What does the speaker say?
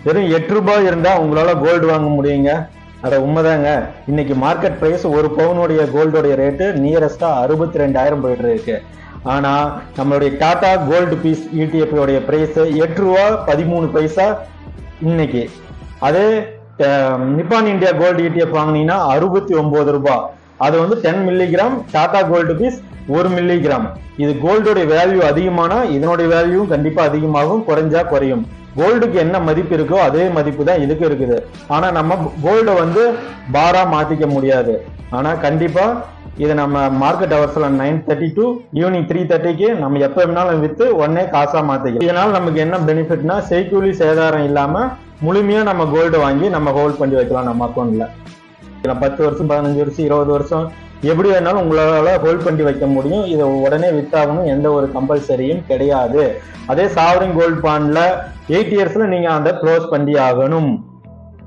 வெறும் 8 ரூபாய் இருந்தா உங்களால கோல்டு வாங்க முடியுங்க? அட உண்மைதாங்க. இன்னைக்கு மார்க்கெட் பிரைஸ் ஒரு பவுனுடைய கோல்டோடைய ரேட்டு நியரஸ்டா 62,000 போயிட்டு இருக்கு. ஆனா நம்மளுடைய டாடா கோல்டு பீஸ் ETF உடைய பிரைஸ் 8 ரூபா 13 பைசா இன்னைக்கு. அதே நிப்பான் இந்தியா கோல்டு ETF வாங்கினீங்கன்னா 69 ரூபாய். அது வந்து 10 milligram Tata gold piece 1 milligram. இது கோல்டோட வேல்யூ அதிகமானா இதனுடைய வேல்யூ கண்டிப்பா அதிகமாகும், குறைஞ்சா குறையும். கோல்டுக்கு என்ன மதிப்பு இருக்கோ அதே மதிப்பு தான் இதுக்கு இருக்குது. ஆனா நம்ம கோல்டை வந்து பாரா மாத்திக்க முடியாது. ஆனா கண்டிப்பா இதை நம்ம மார்க்கெட் ஹவர்ஸ்ல 9:30 to ஈவினிங் 3:30க்கு நம்ம எப்ப வேணாலும் வித்து உடனே காசா மாத்திக்கலாம். இதனால நமக்கு என்ன பெனிஃபிட்னா செய்கூலி சேதாரம் இல்லாம முழுமையா நம்ம கோல்டு வாங்கி நம்ம ஹோல்ட் பண்ணி வைக்கலாம் நம்ம அக்கௌண்ட்ல. 10 வருஷம் 15 வருஷம் 20 வருஷம் எப்படி வேணாலும் உங்களால ஹோல்ட் பண்ணி வைக்க முடியும். இதை உடனே வித்தாகணும் எந்த ஒரு கம்பல்சரியும் கிடையாது. அதே சாவரின் கோல்ட் பாண்ட்ல 8 இயர்ஸ்ல நீங்க அதை க்ளோஸ் பண்ணி ஆகணும்.